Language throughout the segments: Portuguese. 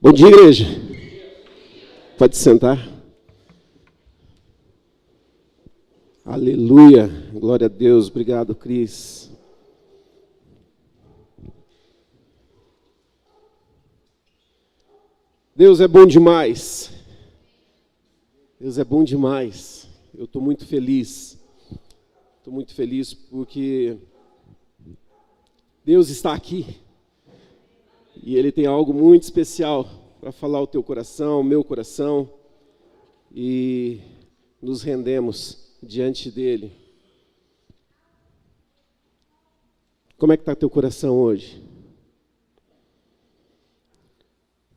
Bom dia, igreja. Pode sentar. Aleluia. Glória a Deus. Obrigado, Cris. Deus é bom demais. Deus é bom demais. Eu estou muito feliz. Estou muito feliz porque Deus está aqui. E Ele tem algo muito especial para falar ao teu coração, ao meu coração. E nos rendemos diante dEle. Como é que está teu coração hoje?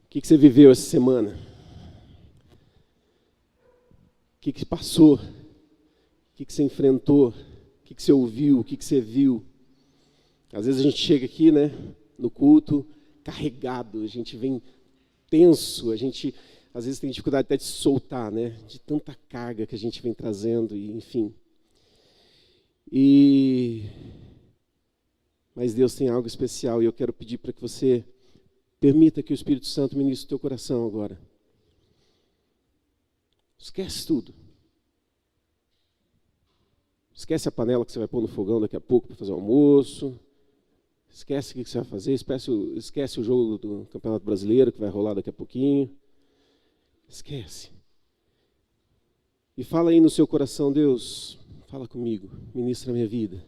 O que você viveu essa semana? O que passou? O que você enfrentou? O que você ouviu? O que você viu? Às vezes a gente chega aqui, né, no culto, carregado, a gente vem tenso, a gente às vezes tem dificuldade até de soltar, né, de tanta carga que a gente vem trazendo, e, enfim. Mas Deus tem algo especial e eu quero pedir para que você permita que o Espírito Santo ministre o teu coração agora. Esquece tudo. Esquece a panela que você vai pôr no fogão daqui a pouco para fazer o almoço. Esquece o que você vai fazer. Esquece o jogo do Campeonato Brasileiro que vai rolar daqui a pouquinho. Esquece. E fala aí no seu coração, Deus, fala comigo, ministra a minha vida.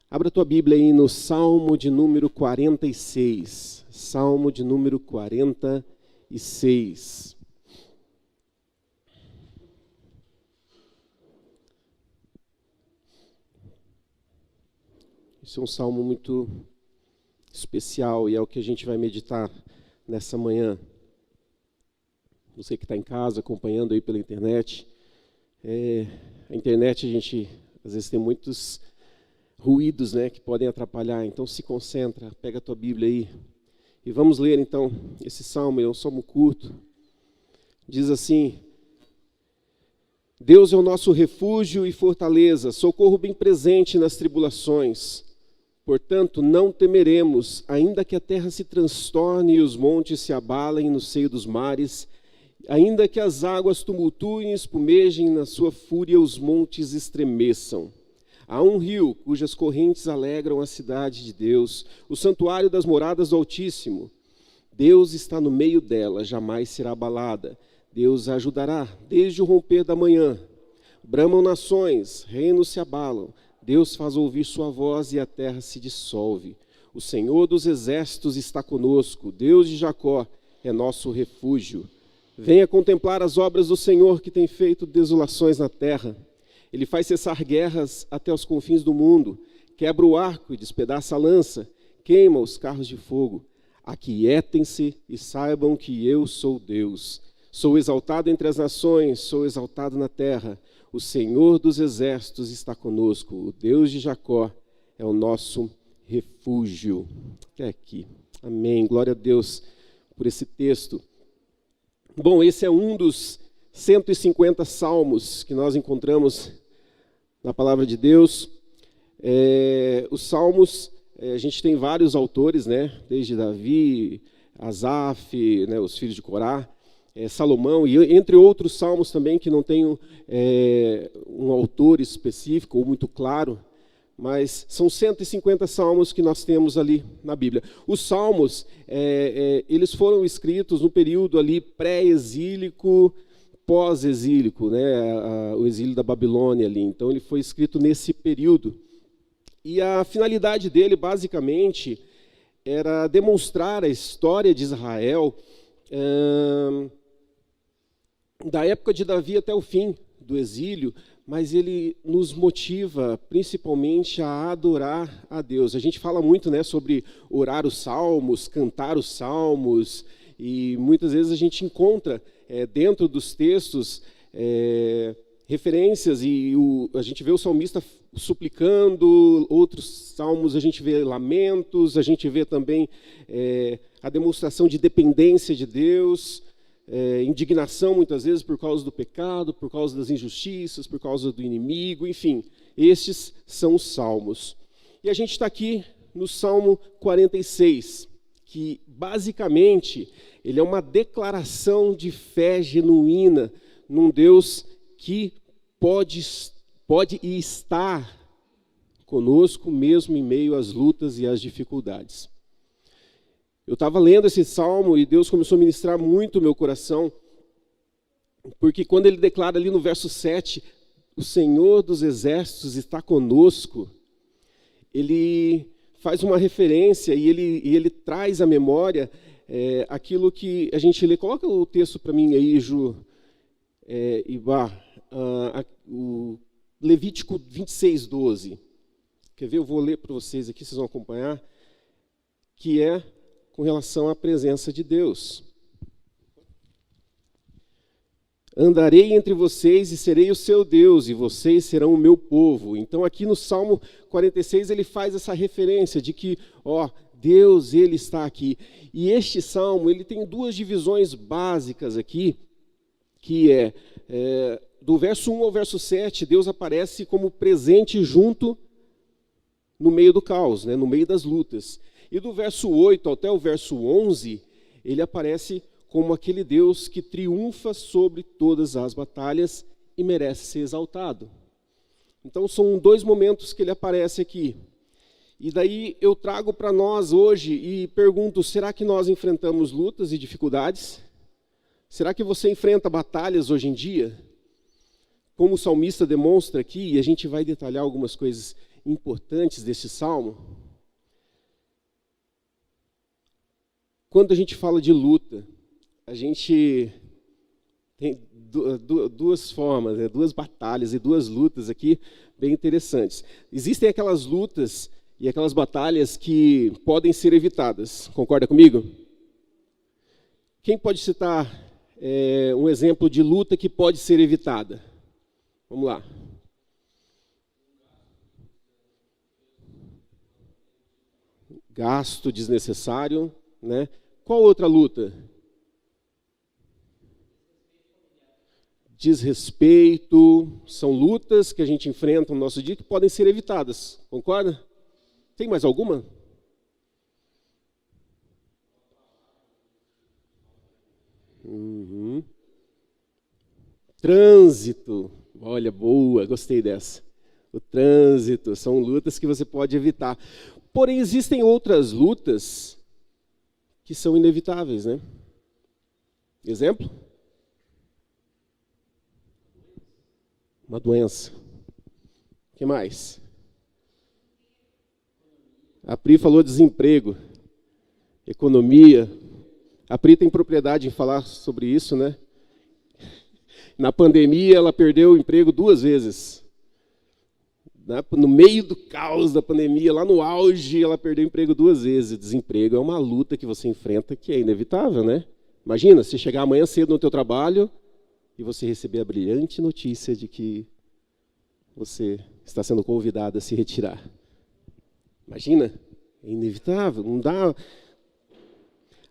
Abra a tua Bíblia aí no Salmo de número 46. Salmo de número 46. Esse é um salmo muito especial e é o que a gente vai meditar nessa manhã. Você que está em casa, acompanhando aí pela internet. A internet, a gente às vezes tem muitos ruídos, né, que podem atrapalhar. Então se concentra, pega a tua Bíblia aí. E vamos ler então esse salmo, é um salmo curto. Diz assim: Deus é o nosso refúgio e fortaleza, socorro bem presente nas tribulações. Portanto, não temeremos, ainda que a terra se transtorne e os montes se abalem no seio dos mares, ainda que as águas tumultuem e espumejem na sua fúria, os montes estremeçam. Há um rio cujas correntes alegram a cidade de Deus, o santuário das moradas do Altíssimo. Deus está no meio dela, jamais será abalada. Deus a ajudará desde o romper da manhã. Bramam nações, reinos se abalam. Deus faz ouvir sua voz e a terra se dissolve. O Senhor dos exércitos está conosco. Deus de Jacó é nosso refúgio. Venha contemplar as obras do Senhor que tem feito desolações na terra. Ele faz cessar guerras até os confins do mundo. Quebra o arco e despedaça a lança. Queima os carros de fogo. Aquietem-se e saibam que eu sou Deus. Sou exaltado entre as nações, sou exaltado na terra. O Senhor dos exércitos está conosco. O Deus de Jacó é o nosso refúgio. Até aqui. Amém. Glória a Deus por esse texto. Bom, esse é um dos 150 salmos que nós encontramos na palavra de Deus. Os salmos, a gente tem vários autores, né? Desde Davi, Asaf, né? Os filhos de Corá. Salomão, e entre outros salmos também que não tem um autor específico ou muito claro, mas são 150 salmos que nós temos ali na Bíblia. Os salmos, eles foram escritos no período ali pré-exílico, pós-exílico, né, o exílio da Babilônia ali. Então ele foi escrito nesse período. E a finalidade dele, basicamente, era demonstrar a história de Israel da época de Davi até o fim do exílio, mas ele nos motiva principalmente a adorar a Deus. A gente fala muito, né, sobre orar os salmos, cantar os salmos, e muitas vezes a gente encontra dentro dos textos referências, e a gente vê o salmista suplicando, outros salmos a gente vê lamentos, a gente vê também a demonstração de dependência de Deus, indignação muitas vezes por causa do pecado, por causa das injustiças, por causa do inimigo, enfim, estes são os salmos. E a gente está aqui no Salmo 46, que basicamente ele é uma declaração de fé genuína num Deus que pode e estar conosco mesmo em meio às lutas e às dificuldades. Eu estava lendo esse salmo e Deus começou a ministrar muito o meu coração, porque quando ele declara ali no verso 7, o Senhor dos Exércitos está conosco, ele faz uma referência e ele traz à memória aquilo que a gente lê. Coloca o texto para mim aí, Ju, o Levítico 26, 12. Quer ver? Eu vou ler para vocês aqui, vocês vão acompanhar, que é com relação à presença de Deus. Andarei entre vocês e serei o seu Deus, e vocês serão o meu povo. Então aqui no Salmo 46 ele faz essa referência de que, Deus, ele está aqui. E este Salmo, ele tem duas divisões básicas aqui, que do verso 1 ao verso 7, Deus aparece como presente junto no meio do caos, no meio das lutas. E do verso 8 até o verso 11, ele aparece como aquele Deus que triunfa sobre todas as batalhas e merece ser exaltado. Então são dois momentos que ele aparece aqui. E daí eu trago para nós hoje e pergunto, será que nós enfrentamos lutas e dificuldades? Será que você enfrenta batalhas hoje em dia? Como o salmista demonstra aqui, e a gente vai detalhar algumas coisas importantes desse salmo. Quando a gente fala de luta, a gente tem duas formas, duas batalhas e duas lutas aqui bem interessantes. Existem aquelas lutas e aquelas batalhas que podem ser evitadas. Concorda comigo? Quem pode citar um exemplo de luta que pode ser evitada? Vamos lá. Gasto desnecessário, né? Qual outra luta? Desrespeito, são lutas que a gente enfrenta no nosso dia que podem ser evitadas, concorda? Tem mais alguma? Trânsito, olha, boa, gostei dessa. O trânsito, são lutas que você pode evitar. Porém, existem outras lutas que são inevitáveis, né? Exemplo? Uma doença. O que mais? A Pri falou desemprego, economia. A Pri tem propriedade em falar sobre isso, né? Na pandemia, ela perdeu o emprego 2 vezes. No meio do caos da pandemia, lá no auge, ela perdeu o emprego 2 vezes. Desemprego é uma luta que você enfrenta que é inevitável, né? Imagina, você chegar amanhã cedo no teu trabalho e você receber a brilhante notícia de que você está sendo convidado a se retirar. Imagina, é inevitável, não dá.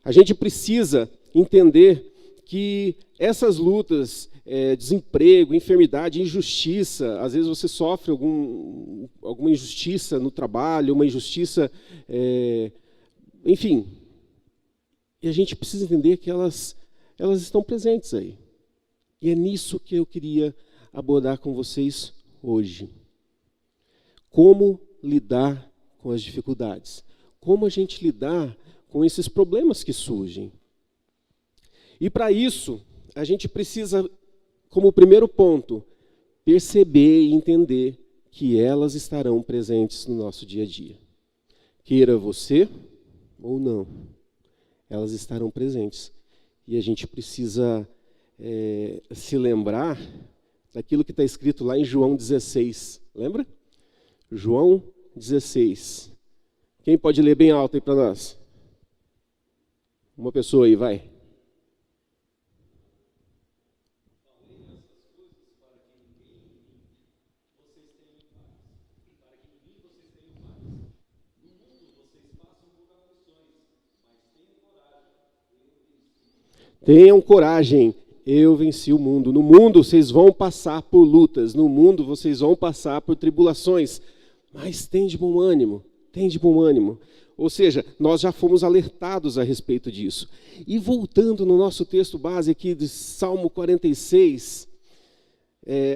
A gente precisa entender que essas lutas, desemprego, enfermidade, injustiça, às vezes você sofre alguma injustiça no trabalho, uma injustiça, enfim. E a gente precisa entender que elas estão presentes aí. E é nisso que eu queria abordar com vocês hoje. Como lidar com as dificuldades? Como a gente lidar com esses problemas que surgem? E para isso, a gente precisa, como primeiro ponto, perceber e entender que elas estarão presentes no nosso dia a dia. Queira você ou não, elas estarão presentes. E a gente precisa se lembrar daquilo que está escrito lá em João 16. Lembra? João 16. Quem pode ler bem alto aí para nós? Uma pessoa aí, vai. Tenham coragem, eu venci o mundo. No mundo vocês vão passar por lutas, no mundo vocês vão passar por tribulações, mas tem de bom ânimo, tem de bom ânimo. Ou seja, nós já fomos alertados a respeito disso. E voltando no nosso texto base aqui de Salmo 46,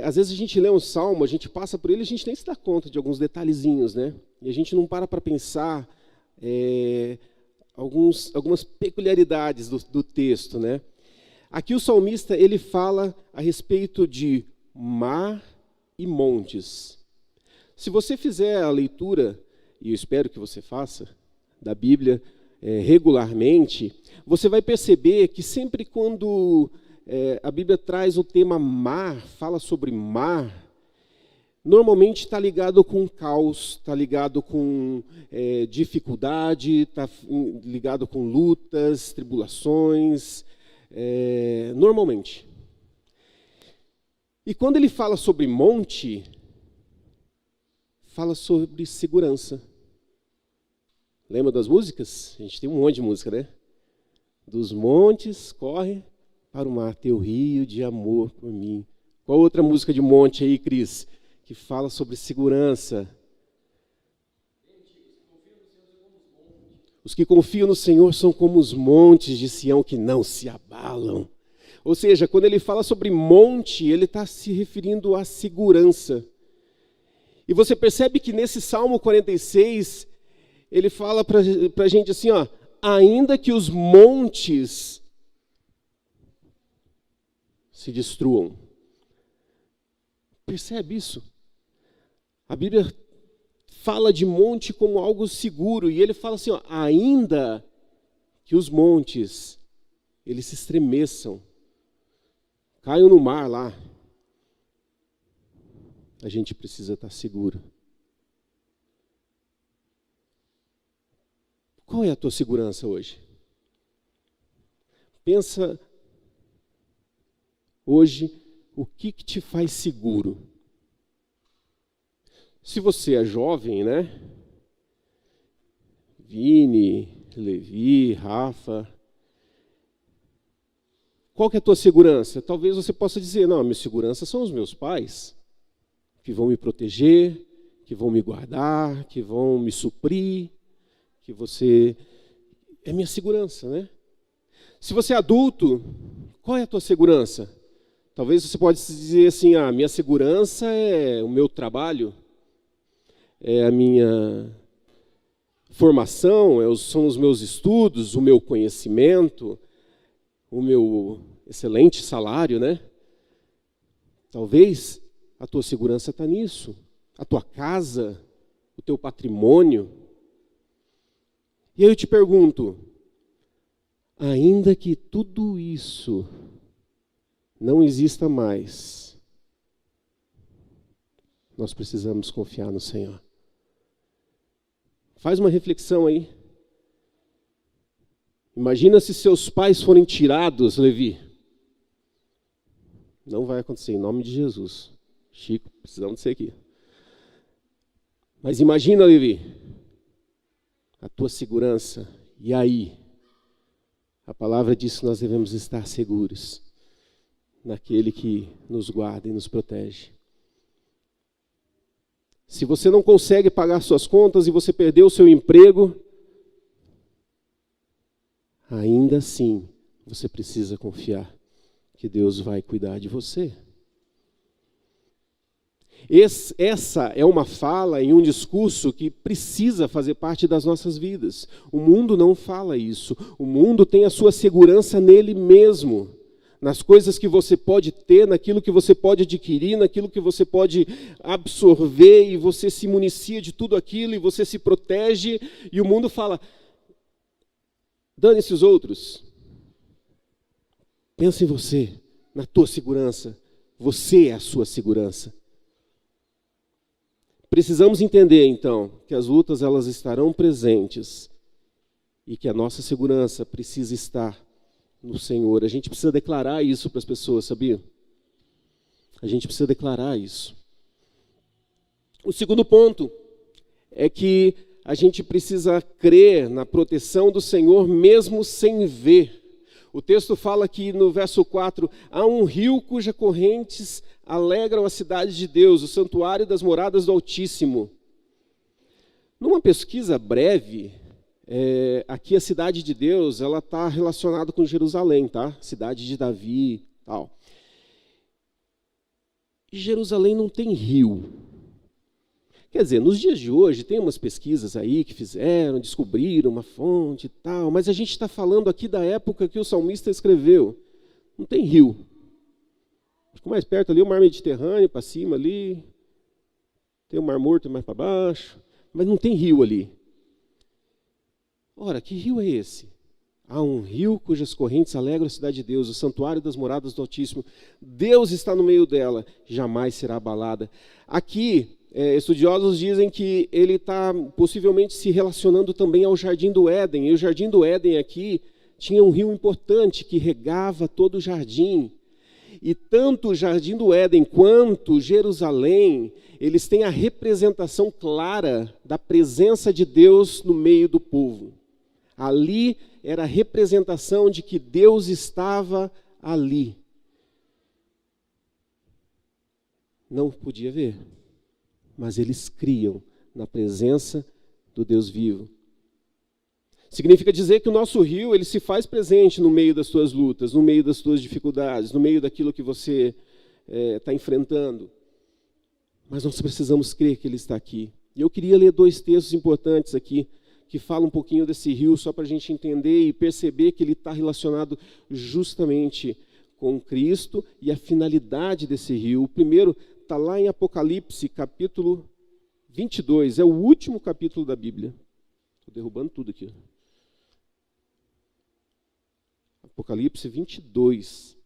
às vezes a gente lê um salmo, a gente passa por ele, a gente nem se dá conta de alguns detalhezinhos, né? E a gente não para pensar algumas peculiaridades do texto, né? Aqui o salmista ele fala a respeito de mar e montes. Se você fizer a leitura, e eu espero que você faça, da Bíblia regularmente, você vai perceber que sempre quando a Bíblia traz o tema mar, fala sobre mar, normalmente está ligado com caos, está ligado com dificuldade, está ligado com lutas, tribulações, normalmente. E quando ele fala sobre monte, fala sobre segurança. Lembra das músicas? A gente tem um monte de música, né? Dos montes corre para o mar, teu rio de amor por mim. Qual outra música de monte aí, Cris? Que fala sobre segurança. Os que confiam no Senhor são como os montes de Sião que não se abalam. Ou seja, quando ele fala sobre monte, ele está se referindo à segurança. E você percebe que nesse Salmo 46, ele fala para a gente assim, ó, ainda que os montes se destruam. Percebe isso? A Bíblia fala de monte como algo seguro, e ele fala assim, ó, ainda que os montes, eles se estremeçam, caiam no mar lá, a gente precisa estar seguro. Qual é a tua segurança hoje? Pensa hoje o que te faz seguro. Se você é jovem, né? Vini, Levi, Rafa. Qual que é a tua segurança? Talvez você possa dizer, não, a minha segurança são os meus pais, que vão me proteger, que vão me guardar, que vão me suprir, que você... É minha segurança, né? Se você é adulto, qual é a tua segurança? Talvez você pode dizer assim, minha segurança é o meu trabalho, é a minha formação, são os meus estudos, o meu conhecimento, o meu excelente salário, né? Talvez a tua segurança está nisso, a tua casa, o teu patrimônio. E aí eu te pergunto, ainda que tudo isso não exista mais, nós precisamos confiar no Senhor. Faz uma reflexão aí. Imagina se seus pais forem tirados, Levi. Não vai acontecer, em nome de Jesus. Chico, precisamos de você aqui. Mas imagina, Levi, a tua segurança. E aí? A palavra diz que nós devemos estar seguros naquele que nos guarda e nos protege. Se você não consegue pagar suas contas e você perdeu o seu emprego, ainda assim você precisa confiar que Deus vai cuidar de você. Essa é uma fala e um discurso que precisa fazer parte das nossas vidas. O mundo não fala isso. O mundo tem a sua segurança nele mesmo, nas coisas que você pode ter, naquilo que você pode adquirir, naquilo que você pode absorver, e você se municia de tudo aquilo, e você se protege, e o mundo fala, dane-se os outros. Pensa em você, na tua segurança. Você é a sua segurança. Precisamos entender, então, que as lutas elas estarão presentes e que a nossa segurança precisa estar no Senhor. A gente precisa declarar isso para as pessoas, sabia? A gente precisa declarar isso. O segundo ponto é que a gente precisa crer na proteção do Senhor mesmo sem ver. O texto fala que no verso 4, há um rio cujas correntes alegram a cidade de Deus, o santuário das moradas do Altíssimo. Numa pesquisa breve, aqui a cidade de Deus, ela está relacionada com Jerusalém, tá? Cidade de Davi, tal. E Jerusalém não tem rio. Quer dizer, nos dias de hoje, tem umas pesquisas aí que fizeram, descobriram uma fonte e tal, mas a gente está falando aqui da época que o salmista escreveu. Não tem rio. Ficou mais perto ali o mar Mediterrâneo, para cima ali. Tem o Mar Morto mais para baixo, mas não tem rio ali. Ora, que rio é esse? Há um rio cujas correntes alegram a cidade de Deus, o santuário das moradas do Altíssimo. Deus está no meio dela, jamais será abalada. Aqui, estudiosos dizem que ele está possivelmente se relacionando também ao Jardim do Éden. E o Jardim do Éden aqui tinha um rio importante que regava todo o jardim. E tanto o Jardim do Éden quanto Jerusalém, eles têm a representação clara da presença de Deus no meio do povo. Ali era a representação de que Deus estava ali. Não podia ver, mas eles criam na presença do Deus vivo. Significa dizer que o nosso rio, ele se faz presente no meio das tuas lutas, no meio das tuas dificuldades, no meio daquilo que você está enfrentando. Mas nós precisamos crer que ele está aqui. E eu queria ler 2 textos importantes aqui, que falam um pouquinho desse rio, só para a gente entender e perceber que ele está relacionado justamente com Cristo e a finalidade desse rio. O primeiro está lá em Apocalipse, capítulo 22, é o último capítulo da Bíblia. Estou derrubando tudo aqui. Apocalipse 22.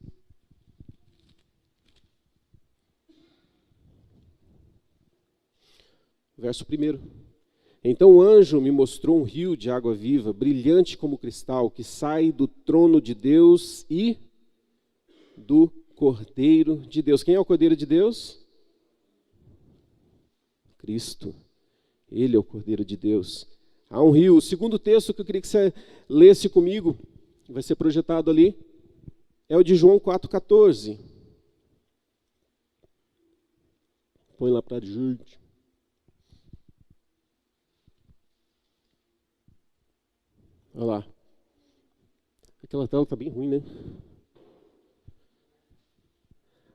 Verso 1. Então o anjo me mostrou um rio de água viva, brilhante como cristal, que sai do trono de Deus e do Cordeiro de Deus. Quem é o Cordeiro de Deus? Cristo. Ele é o Cordeiro de Deus. Há um rio. O segundo texto que eu queria que você lesse comigo, vai ser projetado ali, é o de João 4,14. Põe lá para a gente. Olha lá. Aquela tela está bem ruim, né?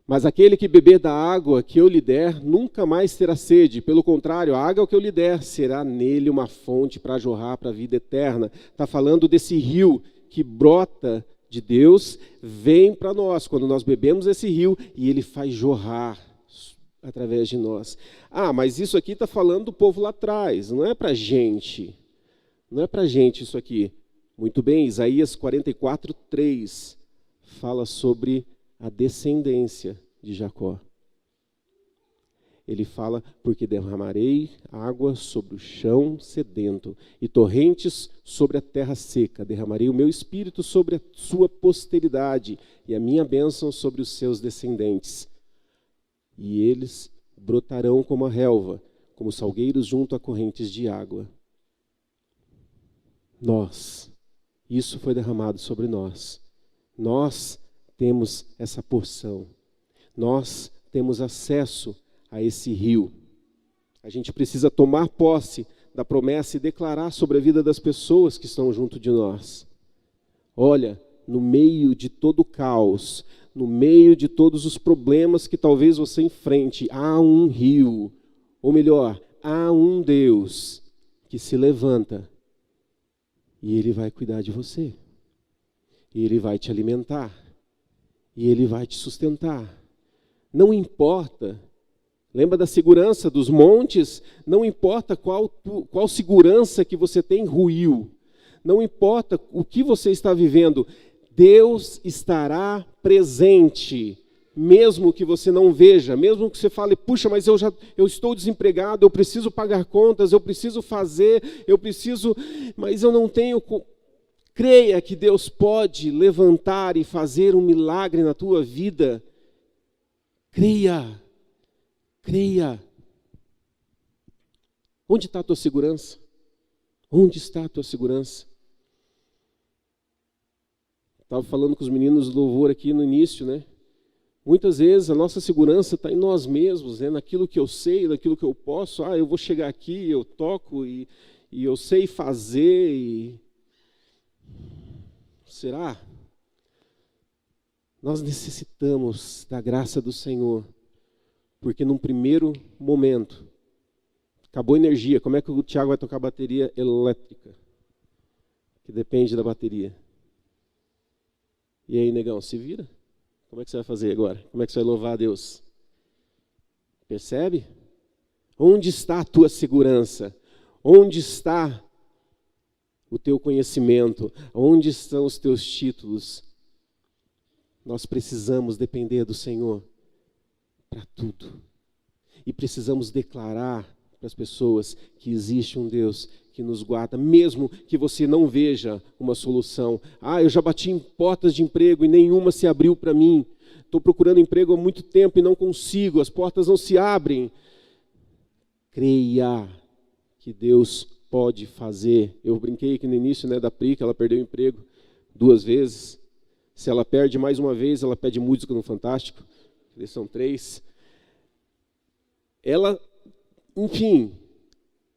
Mas aquele que beber da água que eu lhe der, nunca mais terá sede. Pelo contrário, a água que eu lhe der será nele uma fonte para jorrar para a vida eterna. Está falando desse rio que brota de Deus, vem para nós. Quando nós bebemos esse rio, e ele faz jorrar através de nós. Ah, mas isso aqui está falando do povo lá atrás, não é para a gente. Não é para a gente isso aqui. Muito bem, Isaías 44:3 fala sobre a descendência de Jacó. Ele fala, porque derramarei água sobre o chão sedento e torrentes sobre a terra seca. Derramarei o meu espírito sobre a sua posteridade e a minha bênção sobre os seus descendentes. E eles brotarão como a relva, como salgueiros junto a correntes de água. Isso foi derramado sobre nós. Nós temos essa porção. Nós temos acesso a esse rio. A gente precisa tomar posse da promessa e declarar sobre a vida das pessoas que estão junto de nós. Olha, no meio de todo o caos, no meio de todos os problemas que talvez você enfrente, há um rio, ou melhor, há um Deus que se levanta e Ele vai cuidar de você. E Ele vai te alimentar. E Ele vai te sustentar. Não importa, lembra da segurança dos montes? Não importa qual segurança que você tem ruiu. Não importa o que você está vivendo, Deus estará presente. Mesmo que você não veja, mesmo que você fale, puxa, mas eu estou desempregado, eu preciso pagar contas, eu preciso fazer, mas eu não tenho. Creia que Deus pode levantar e fazer um milagre na tua vida. Creia. Onde está a tua segurança? Onde está a tua segurança? Estava falando com os meninos do louvor aqui no início, né? Muitas vezes a nossa segurança está em nós mesmos, né? Naquilo que eu sei, naquilo que eu posso. Eu vou chegar aqui, eu toco e eu sei fazer. Será? Nós necessitamos da graça do Senhor, porque num primeiro momento, acabou a energia. Como é que o Tiago vai tocar bateria elétrica? Que depende da bateria. E aí, negão, se vira? Como é que você vai fazer agora? Como é que você vai louvar a Deus? Percebe? Onde está a tua segurança? Onde está o teu conhecimento? Onde estão os teus títulos? Nós precisamos depender do Senhor para tudo. E precisamos declarar para as pessoas que existe um Deus que nos guarda, mesmo que você não veja uma solução. Eu já bati em portas de emprego e nenhuma se abriu para mim. Estou procurando emprego há muito tempo e não consigo, as portas não se abrem. Creia que Deus pode fazer. Eu brinquei aqui no início, da Pri, que ela perdeu o emprego 2 vezes. Se ela perde mais uma vez, ela pede música no Fantástico. Eles são 3. Ela, enfim,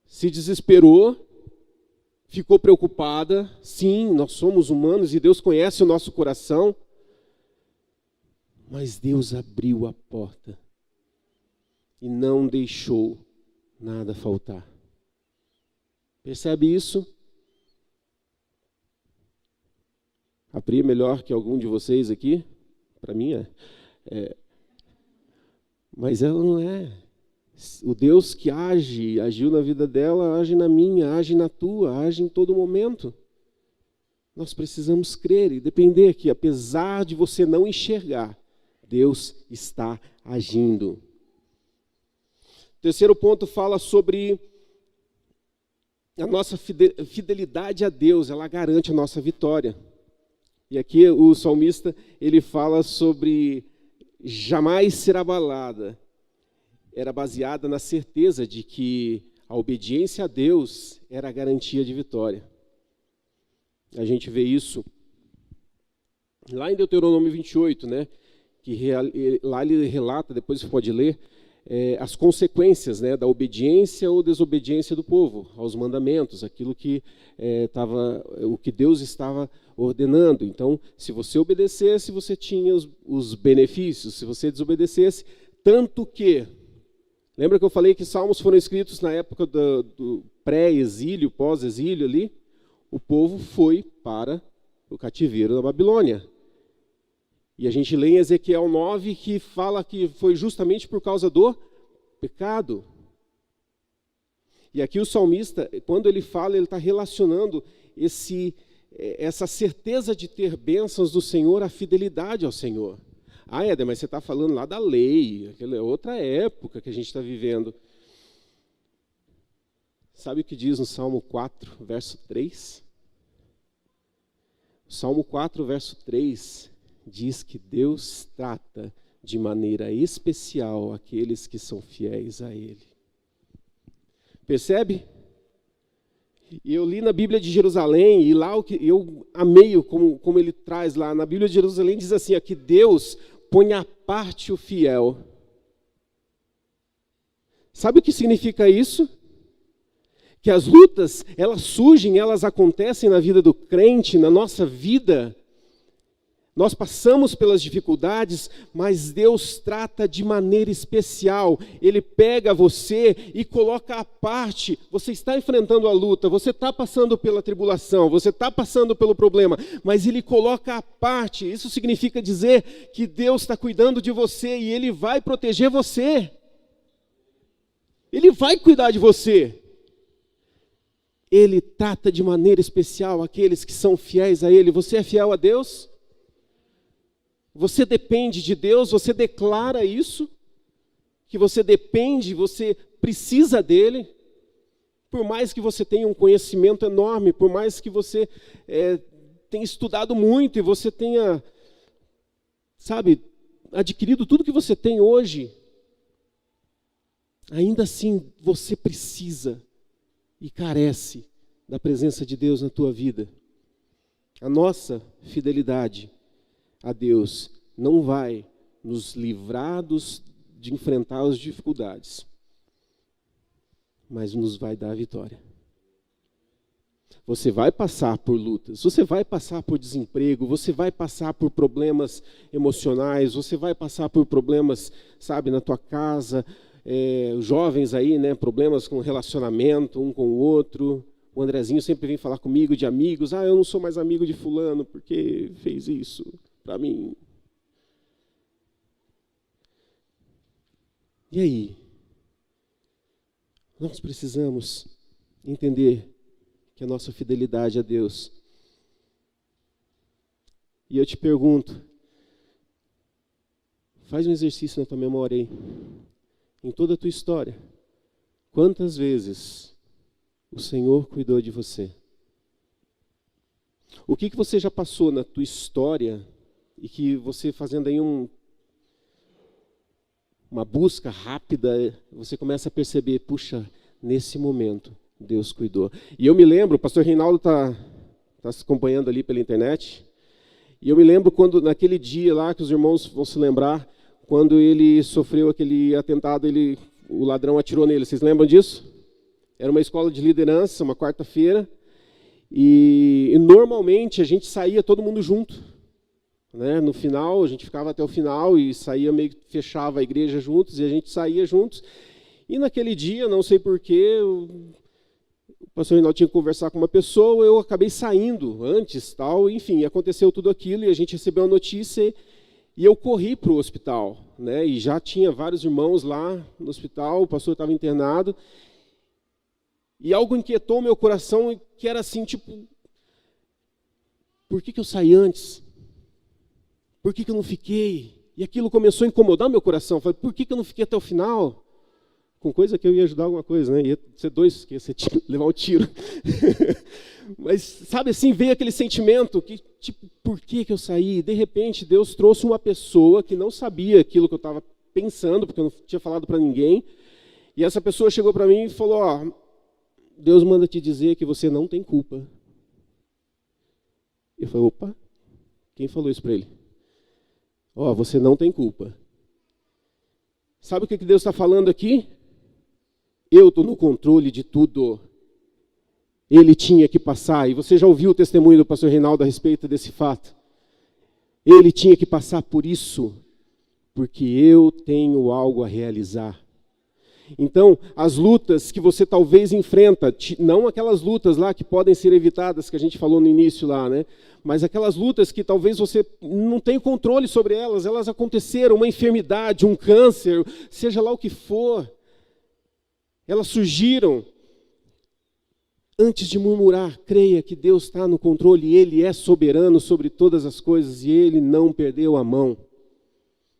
se desesperou, ficou preocupada. Sim, nós somos humanos e Deus conhece o nosso coração. Mas Deus abriu a porta e não deixou nada faltar. Percebe isso? A Pri é melhor que algum de vocês aqui? Para mim é. Mas ela não é. O Deus que agiu na vida dela, age na minha, age na tua, age em todo momento. Nós precisamos crer e depender que, apesar de você não enxergar, Deus está agindo. O terceiro ponto fala sobre a nossa fidelidade a Deus, ela garante a nossa vitória. E aqui o salmista, ele fala sobre jamais ser abalada. Era baseada na certeza de que a obediência a Deus era a garantia de vitória. A gente vê isso lá em Deuteronômio 28, que lá ele relata, depois você pode ler, as consequências da obediência ou desobediência do povo aos mandamentos, aquilo que o que Deus estava ordenando. Então, se você obedecesse, você tinha os benefícios, se você desobedecesse, tanto que... Lembra que eu falei que salmos foram escritos na época do pré-exílio, pós-exílio ali? O povo foi para o cativeiro da Babilônia. E a gente lê em Ezequiel 9 que fala que foi justamente por causa do pecado. E aqui o salmista, quando ele fala, ele está relacionando essa certeza de ter bênçãos do Senhor à fidelidade ao Senhor. Éder, mas você está falando lá da lei, aquela é outra época que a gente está vivendo. Sabe o que diz no Salmo 4, verso 3? O Salmo 4, verso 3 diz que Deus trata de maneira especial aqueles que são fiéis a Ele. Percebe? E eu li na Bíblia de Jerusalém, e lá eu amei como ele traz lá. Na Bíblia de Jerusalém diz assim, que Deus põe à parte o fiel. Sabe o que significa isso? Que as lutas, elas surgem, elas acontecem na vida do crente, na nossa vida. Nós passamos pelas dificuldades, mas Deus trata de maneira especial. Ele pega você e coloca à parte. Você está enfrentando a luta, você está passando pela tribulação, você está passando pelo problema, mas Ele coloca à parte. Isso significa dizer que Deus está cuidando de você e Ele vai proteger você. Ele vai cuidar de você. Ele trata de maneira especial aqueles que são fiéis a Ele. Você é fiel a Deus? Você depende de Deus, você declara isso, que você depende, você precisa dEle, por mais que você tenha um conhecimento enorme, por mais que você tenha estudado muito e você tenha, adquirido tudo que você tem hoje, ainda assim você precisa e carece da presença de Deus na tua vida. A nossa fidelidade a Deus não vai nos livrar de enfrentar as dificuldades, mas nos vai dar a vitória. Você vai passar por lutas, você vai passar por desemprego, você vai passar por problemas emocionais, você vai passar por problemas, sabe, na tua casa, jovens aí, né, problemas com relacionamento um com o outro. O Andrezinho sempre vem falar comigo de amigos, eu não sou mais amigo de fulano porque fez isso para mim. E aí? Nós precisamos entender que a nossa fidelidade a Deus. E eu te pergunto, faz um exercício na tua memória aí, em toda a tua história. Quantas vezes o Senhor cuidou de você? O que você já passou na tua história e que você fazendo aí uma busca rápida, você começa a perceber, puxa, nesse momento Deus cuidou. E eu me lembro, o pastor Reinaldo está se acompanhando ali pela internet, e eu me lembro quando, naquele dia lá, que os irmãos vão se lembrar, quando ele sofreu aquele atentado, o ladrão atirou nele. Vocês lembram disso? Era uma escola de liderança, uma quarta-feira, e normalmente a gente saía todo mundo junto. Né? No final, a gente ficava até o final e saía meio que fechava a igreja juntos, e a gente saía juntos. E naquele dia, não sei porquê, o pastor Reinaldo tinha que conversar com uma pessoa, eu acabei saindo antes, tal, enfim, aconteceu tudo aquilo e a gente recebeu a notícia e eu corri para o hospital, né? E já tinha vários irmãos lá no hospital, o pastor estava internado, e algo inquietou meu coração, que era assim, tipo, por que eu saí antes? Por que eu não fiquei? E aquilo começou a incomodar meu coração, eu falei, por que eu não fiquei até o final? Com coisa que eu ia ajudar alguma coisa, né? Ia ser dois, que ia ser levar um tiro. Mas, sabe assim, veio aquele sentimento que, tipo, por que eu saí? De repente, Deus trouxe uma pessoa que não sabia aquilo que eu estava pensando, porque eu não tinha falado para ninguém. E essa pessoa chegou para mim e falou, Deus manda te dizer que você não tem culpa. Eu falei, opa, quem falou isso para ele? Você não tem culpa. Sabe o que Deus está falando aqui? Eu estou no controle de tudo. Ele tinha que passar, e você já ouviu o testemunho do pastor Reinaldo a respeito desse fato. Ele tinha que passar por isso, porque eu tenho algo a realizar. Então, as lutas que você talvez enfrenta, não aquelas lutas lá que podem ser evitadas, que a gente falou no início lá, né? Mas aquelas lutas que talvez você não tenha controle sobre elas aconteceram, uma enfermidade, um câncer, seja lá o que for. Elas surgiram. Antes de murmurar, creia que Deus está no controle, e Ele é soberano sobre todas as coisas, e Ele não perdeu a mão.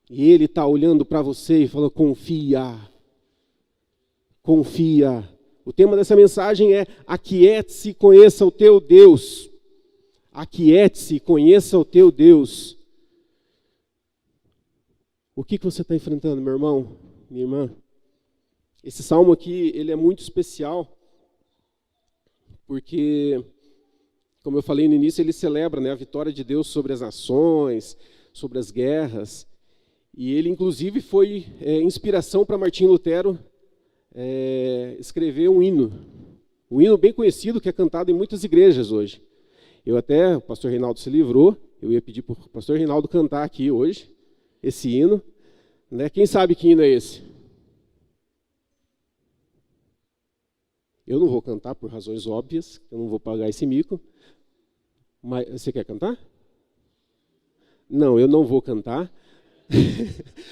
E Ele está olhando para você e falando, confia. Confia. O tema dessa mensagem é aquiete-se e conheça o teu Deus. Aquiete-se e conheça o teu Deus. O que você está enfrentando, meu irmão, minha irmã? Esse salmo aqui, ele é muito especial, porque, como eu falei no início, ele celebra, né, a vitória de Deus sobre as nações, sobre as guerras. E ele, inclusive, foi inspiração para Martinho Lutero escrever um hino bem conhecido, que é cantado em muitas igrejas hoje. O pastor Reinaldo se livrou, eu ia pedir para o pastor Reinaldo cantar aqui hoje, esse hino. Né? Quem sabe que hino é esse? Eu não vou cantar por razões óbvias, eu não vou pagar esse mico. Mas você quer cantar? Não, eu não vou cantar.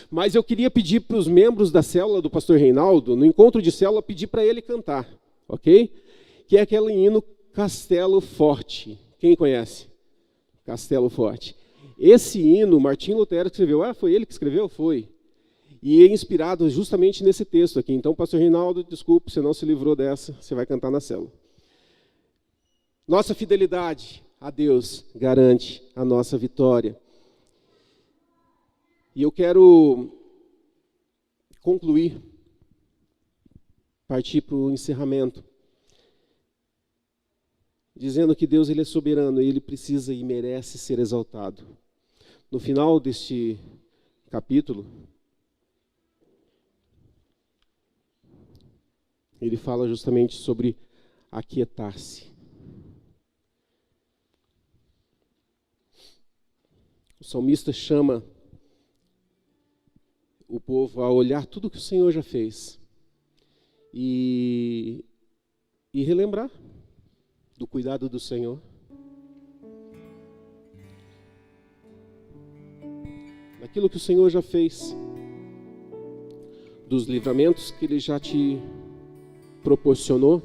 Mas eu queria pedir para os membros da célula do pastor Reinaldo, no encontro de célula, pedir para ele cantar, ok? Que é aquele hino Castelo Forte. Quem conhece? Castelo Forte. Esse hino, Martinho Lutero escreveu. Foi ele que escreveu? Foi. E é inspirado justamente nesse texto aqui. Então, pastor Reinaldo, desculpe, você não se livrou dessa, você vai cantar na célula. Nossa fidelidade a Deus garante a nossa vitória. E eu quero concluir, partir para o encerramento, dizendo que Deus ele é soberano e Ele precisa e merece ser exaltado. No final deste capítulo, ele fala justamente sobre aquietar-se. O salmista chama o povo a olhar tudo que o Senhor já fez e relembrar do cuidado do Senhor. Daquilo que o Senhor já fez, dos livramentos que Ele já te proporcionou,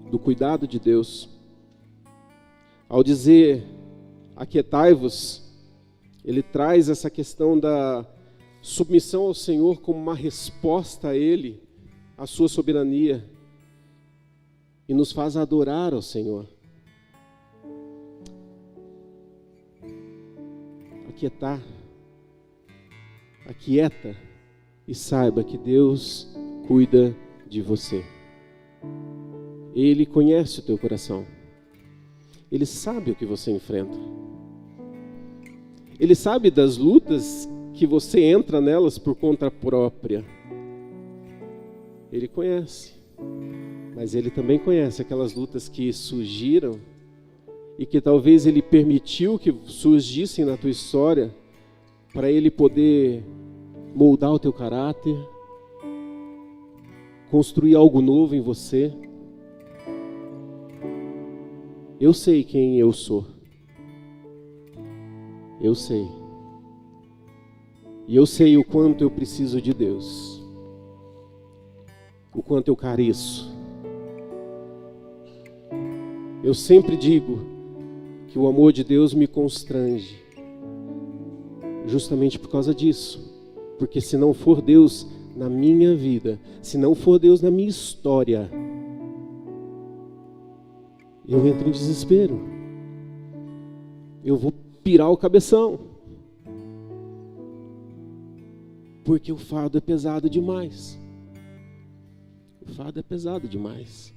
do cuidado de Deus. Ao dizer aquietai-vos, ele traz essa questão da submissão ao Senhor como uma resposta a Ele, à sua soberania, e nos faz adorar ao Senhor. Aquietar, aquieta e saiba que Deus cuida de você. Ele conhece o teu coração. Ele sabe o que você enfrenta. Ele sabe das lutas que você entra nelas por conta própria. Ele conhece. Mas Ele também conhece aquelas lutas que surgiram e que talvez Ele permitiu que surgissem na tua história para Ele poder moldar o teu caráter, construir algo novo em você. Eu sei quem eu sou. Eu sei. E eu sei o quanto eu preciso de Deus. O quanto eu careço. Eu sempre digo que o amor de Deus me constrange. Justamente por causa disso. Porque se não for Deus na minha vida, se não for Deus na minha história, eu entro em desespero. Eu vou pirar o cabeção. Porque o fardo é pesado demais. O fardo é pesado demais.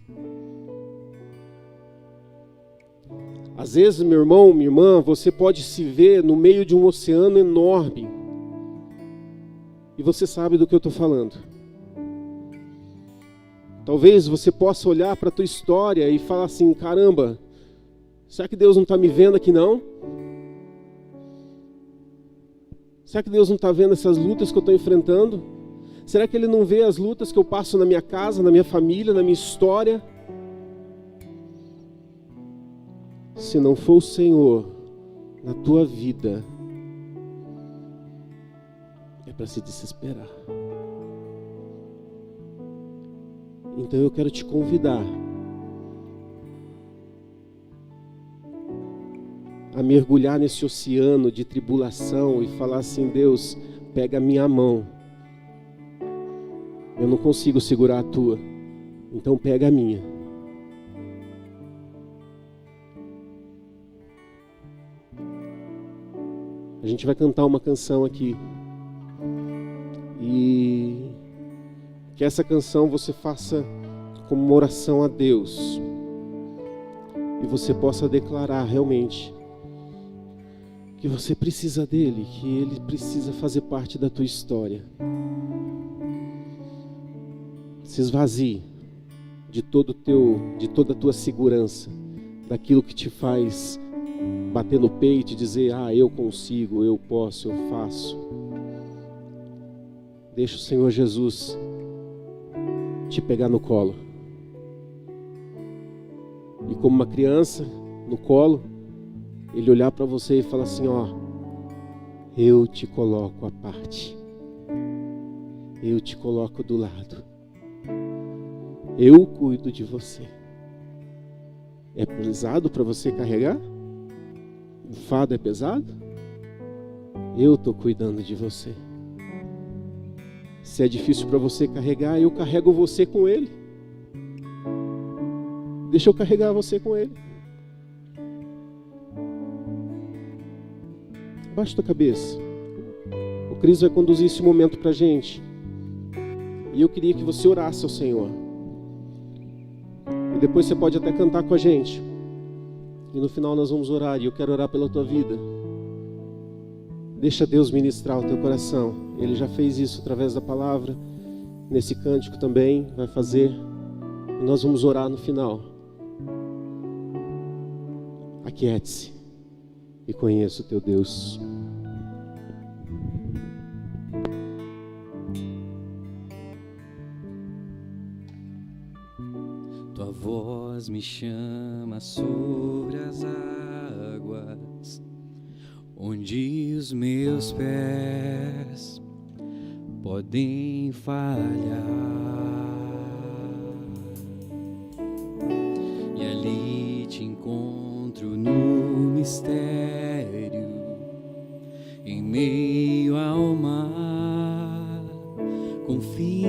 Às vezes, meu irmão, minha irmã, você pode se ver no meio de um oceano enorme. E você sabe do que eu estou falando. Talvez você possa olhar para a tua história e falar assim, caramba, será que Deus não está me vendo aqui não? Será que Deus não está vendo essas lutas que eu estou enfrentando? Será que Ele não vê as lutas que eu passo na minha casa, na minha família, na minha história? Se não for o Senhor na tua vida, é para se desesperar. Então eu quero te convidar a mergulhar nesse oceano de tribulação e falar assim, Deus, pega a minha mão. Eu não consigo segurar a tua, então pega a minha. A gente vai cantar uma canção aqui. E que essa canção você faça como uma oração a Deus. E você possa declarar realmente que você precisa dele, que ele precisa fazer parte da tua história. Se esvazie de toda a tua segurança, daquilo que te faz bater no peito e dizer, eu consigo, eu posso, eu faço. Deixa o Senhor Jesus te pegar no colo. E como uma criança no colo, Ele olhar para você e falar assim, eu te coloco à parte. Eu te coloco do lado. Eu cuido de você. É pesado para você carregar? O fardo é pesado? Eu estou cuidando de você. Se é difícil para você carregar, eu carrego você com Ele. Deixa eu carregar você com Ele. Abaixa tua cabeça. O Cris vai conduzir esse momento para a gente. E eu queria que você orasse ao Senhor. E depois você pode até cantar com a gente. E no final nós vamos orar. E eu quero orar pela tua vida. Deixa Deus ministrar o teu coração. Ele já fez isso através da palavra. Nesse cântico também vai fazer. E nós vamos orar no final. Aquiete-se e conheça o teu Deus. Tua voz me chama sobre as águas, onde os meus pés podem falhar, e ali te encontro no mistério, em meio ao mar, confiarei.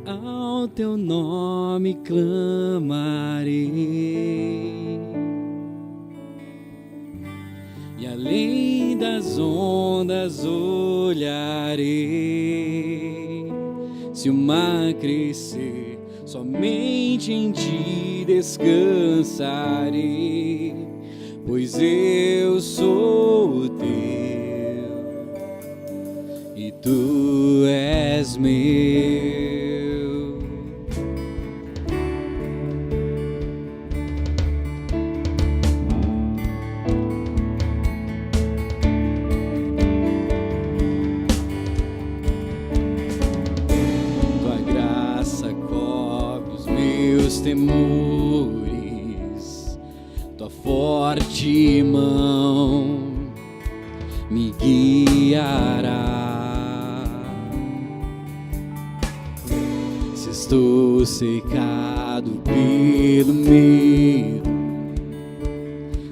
Ao teu nome clamarei, e além das ondas olharei. Se o mar crescer, somente em ti descansarei, pois eu sou teu e tu és meu. Temores, tua forte mão me guiará. Se estou cercado pelo medo,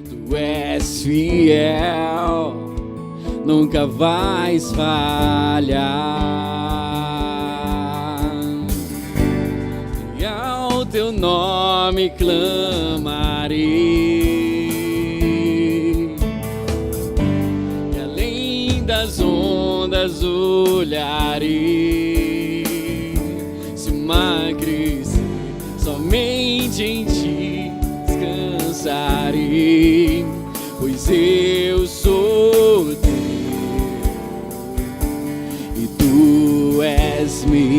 tu és fiel, nunca vais falhar. Teu nome clamarei, e além das ondas olharei. Se o mar crescer, somente em ti descansarei, pois eu sou teu e tu és meu.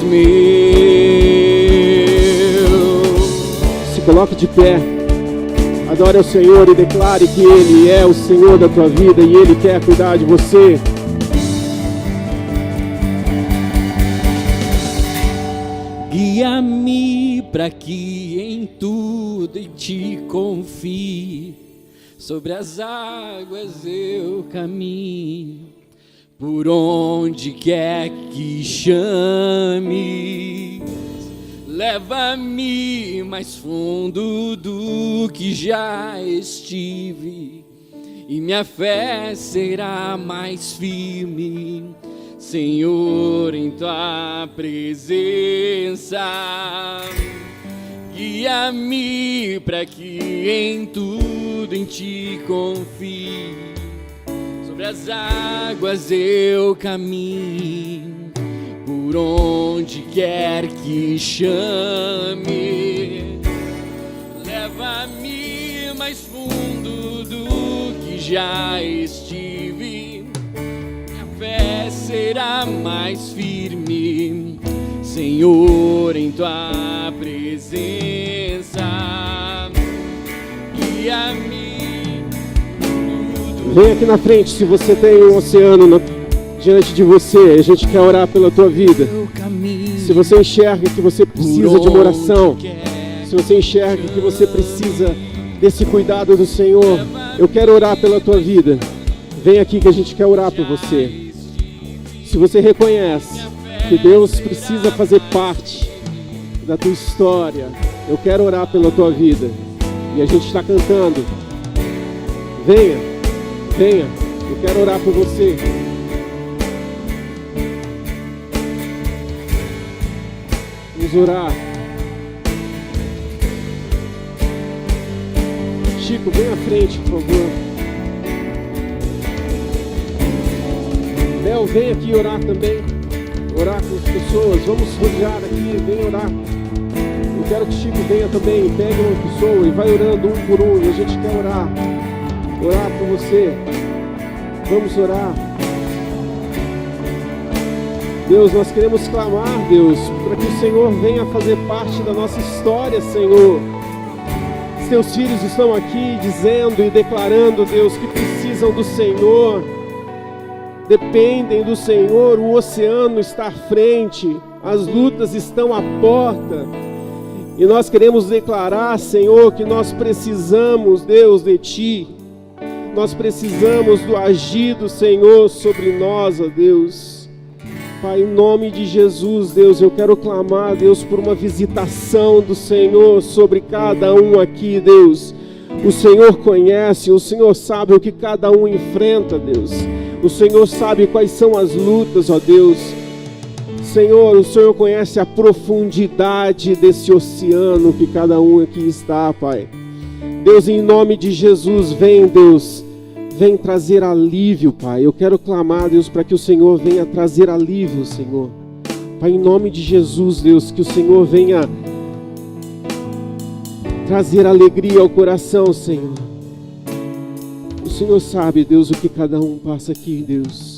Meu. Se coloque de pé, adore ao Senhor e declare que Ele é o Senhor da tua vida e Ele quer cuidar de você. Guia-me para que em tudo em ti confie, sobre as águas eu caminho, por onde quer que chame, leva-me mais fundo do que já estive, e minha fé será mais firme, Senhor, em tua presença. Guia-me para que em tudo em ti confie, sobre as águas eu caminho, por onde quer que chame, leva-me mais fundo do que já estive, minha fé será mais firme, Senhor, em tua presença. Guia-me. Vem aqui na frente se você tem um oceano diante de você. A gente quer orar pela tua vida. Se você enxerga que você precisa de uma oração, se você enxerga que você precisa desse cuidado do Senhor, eu quero orar pela tua vida. Vem aqui que a gente quer orar por você. Se você reconhece que Deus precisa fazer parte da tua história, eu quero orar pela tua vida. E a gente está cantando. Venha. Venha, eu quero orar por você. Vamos orar. Chico, vem à frente, por favor. Léo, vem aqui orar também. Orar com as pessoas. Vamos rodear aqui, vem orar. Eu quero que Chico venha também. Pegue uma pessoa e vai orando um por um. E a gente quer orar. Orar por você. Vamos orar. Deus, nós queremos clamar, Deus, para que o Senhor venha fazer parte da nossa história, Senhor. Teus filhos estão aqui dizendo e declarando, Deus, que precisam do Senhor, dependem do Senhor. O oceano está à frente, as lutas estão à porta, e nós queremos declarar, Senhor, que nós precisamos, Deus, de Ti. Nós precisamos do agir do Senhor sobre nós, ó Deus. Pai, em nome de Jesus, Deus, eu quero clamar, Deus, por uma visitação do Senhor sobre cada um aqui, Deus. O Senhor conhece, o Senhor sabe o que cada um enfrenta, Deus. O Senhor sabe quais são as lutas, ó Deus. Senhor, o Senhor conhece a profundidade desse oceano que cada um aqui está, Pai. Deus, em nome de Jesus, vem, Deus. Vem trazer alívio, Pai. Eu quero clamar, Deus, para que o Senhor venha trazer alívio, Senhor. Pai, em nome de Jesus, Deus, que o Senhor venha trazer alegria ao coração, Senhor. O Senhor sabe, Deus, o que cada um passa aqui, Deus.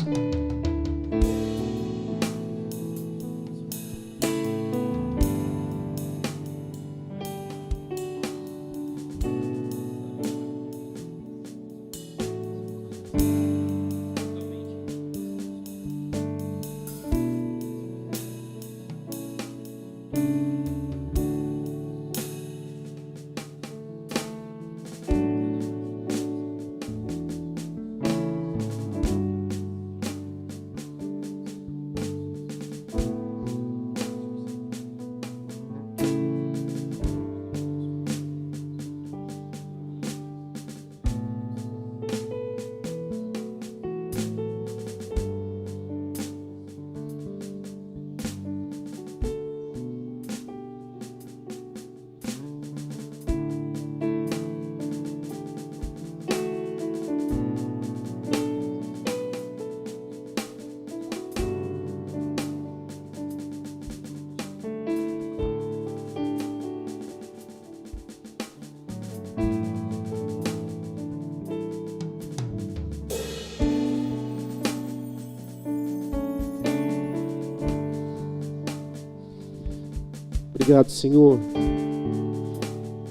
Obrigado, Senhor.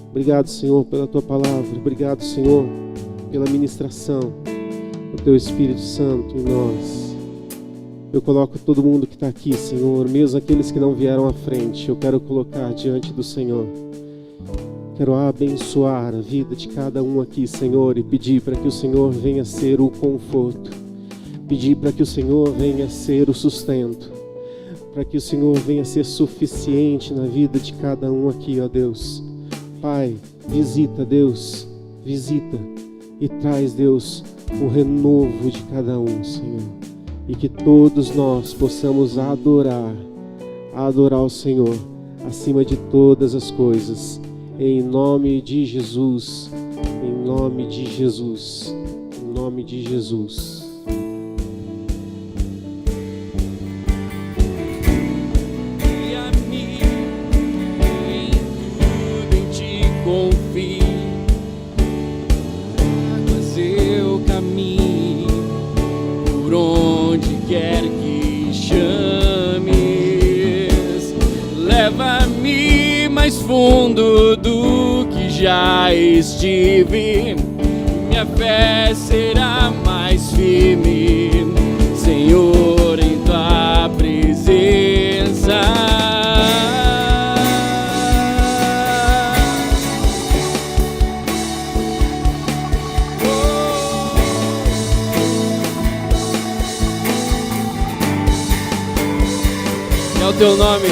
Obrigado, Senhor, pela Tua palavra. Obrigado, Senhor, pela ministração do Teu Espírito Santo em nós. Eu coloco todo mundo que está aqui, Senhor, mesmo aqueles que não vieram à frente, eu quero colocar diante do Senhor. Quero abençoar a vida de cada um aqui, Senhor, e pedir para que o Senhor venha ser o conforto. Pedir para que o Senhor venha ser o sustento. Para que o Senhor venha ser suficiente na vida de cada um aqui, ó Deus. Pai, visita, Deus, visita e traz, Deus, o renovo de cada um, Senhor. E que todos nós possamos adorar o Senhor acima de todas as coisas. Em nome de Jesus, em nome de Jesus, em nome de Jesus. Quer que chames, leva-me mais fundo do que já estive. Minha fé será mais firme, Senhor, em Tua presença. Ao Teu nome,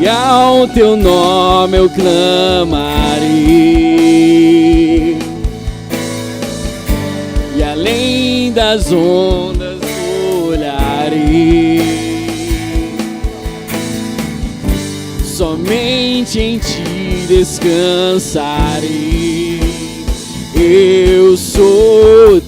e ao Teu nome eu clamarei, e além das ondas olharei, somente em Ti descansarei. Eu sou